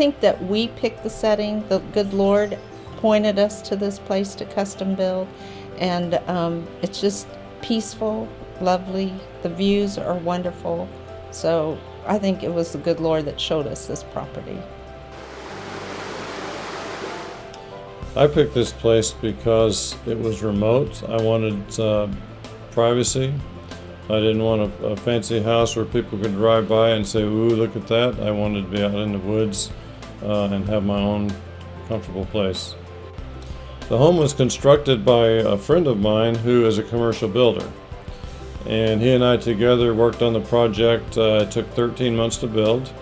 think that we picked the setting. The good Lord pointed us to this place to custom build, and it's just peaceful, lovely. The views are wonderful. So I think it was the good Lord that showed us this property. I picked this place because it was remote. I wanted privacy. I didn't want a fancy house where people could drive by and say, ooh, look at that. I wanted to be out in the woods and have my own comfortable place. The home was constructed by a friend of mine who is a commercial builder. And he and I together worked on the project. It took 13 months to build.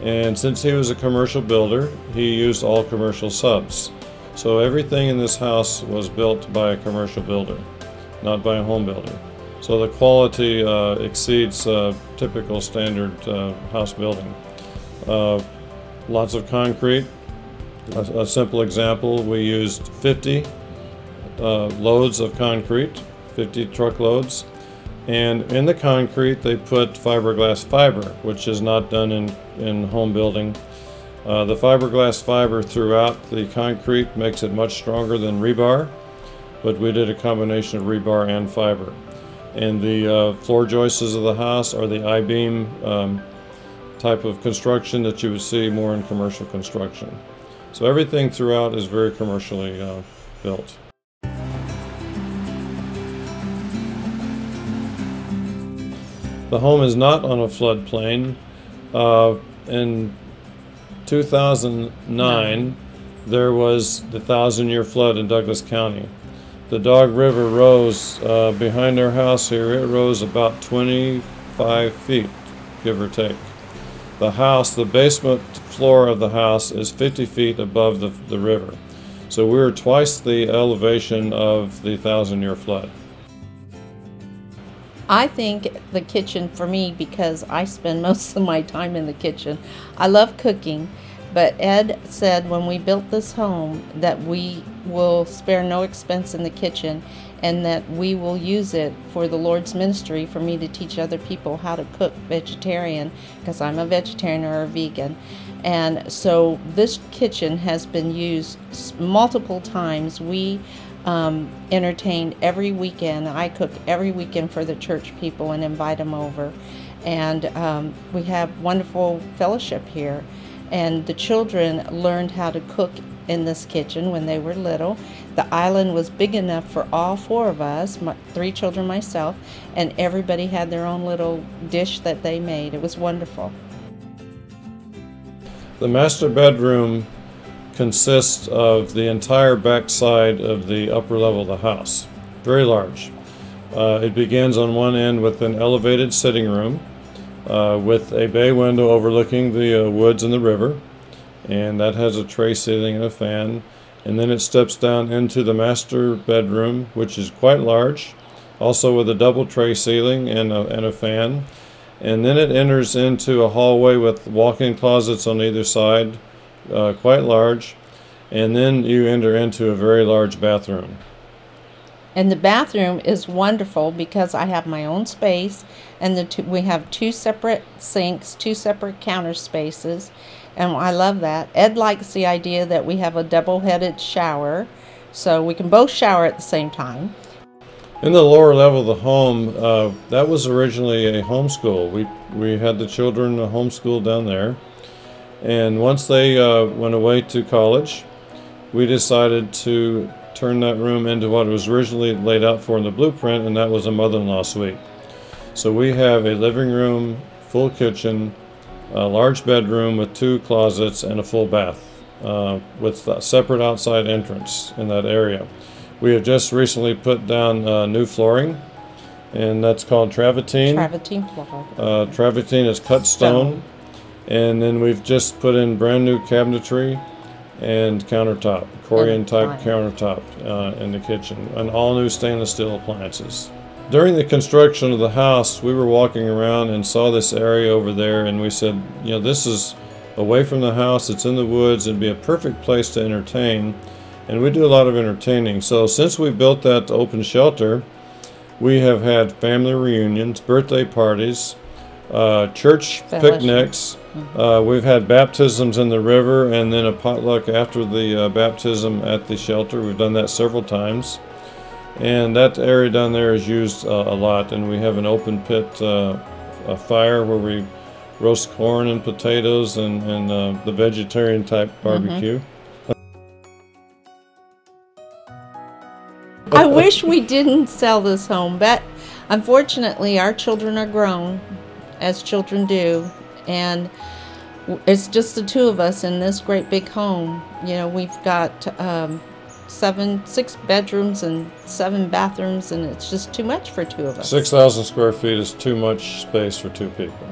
And since he was a commercial builder, he used all commercial subs. So everything in this house was built by a commercial builder, not by a home builder. So the quality exceeds typical standard house building. Lots of concrete. A simple example, we used 50 loads of concrete, 50 truckloads. And in the concrete they put fiberglass fiber, which is not done in home building. The fiberglass fiber throughout the concrete makes it much stronger than rebar, but we did a combination of rebar and fiber. And the floor joists of the house are the I-beam type of construction that you would see more in commercial construction. So everything throughout is very commercially built. The home is not on a floodplain. In 2009, there was the 1,000-year flood in Douglas County. The Dog River rose behind our house here. It rose about 25 feet, give or take. The house, the basement floor of the house is 50 feet above the river. So we were twice the elevation of the 1,000-year flood. I think the kitchen for me, because I spend most of my time in the kitchen. I love cooking, but Ed said when we built this home that we will spare no expense in the kitchen and that we will use it for the Lord's ministry, for me to teach other people how to cook vegetarian, because I'm a vegetarian or a vegan. And so this kitchen has been used multiple times. We entertain every weekend. I cook every weekend for the church people and invite them over. And we have wonderful fellowship here. And the children learned how to cook in this kitchen when they were little. The island was big enough for all four of us, my 3 children, myself, and everybody had their own little dish that they made. It was wonderful. The master bedroom consists of the entire back side of the upper level of the house. Very large. It begins on one end with an elevated sitting room with a bay window overlooking the woods and the river, and that has a tray ceiling and a fan. And then it steps down into the master bedroom, which is quite large, also with a double tray ceiling and a fan. And then it enters into a hallway with walk-in closets on either side, quite large, and then you enter into a very large bathroom. And the bathroom is wonderful because I have my own space, and we have 2 separate sinks, 2 separate counter spaces, and I love that. Ed likes the idea that we have a double-headed shower, so we can both shower at the same time. In the lower level of the home, that was originally a homeschool. We had the children homeschooled down there, and once they went away to college, we decided to turn that room into what was originally laid out for in the blueprint, and that was a mother-in-law suite. So we have a living room, full kitchen, a large bedroom with 2 closets, and a full bath with a separate outside entrance in that area. We have just recently put down new flooring, and that's called travertine. Travertine floor. Travertine is cut stone. And then we've just put in brand new cabinetry and countertop, Korean type countertop in the kitchen, and all new stainless steel appliances. During the construction of the house, we were walking around and saw this area over there, and we said, you know, this is away from the house, it's in the woods, it'd be a perfect place to entertain. And we do a lot of entertaining. So since we built that open shelter, we have had family reunions, birthday parties, church Fellowship. picnics. We've had baptisms in the river and then a potluck after the baptism at the shelter. We've done that several times. And that area down there is used a lot. And we have an open pit a fire where we roast corn and potatoes and the vegetarian type barbecue. I wish we didn't sell this home, but unfortunately our children are grown, as children do, and it's just the two of us in this great big home. You know, we've got 6 bedrooms and 7 bathrooms, and it's just too much for two of us. 6,000 square feet is too much space for 2 people.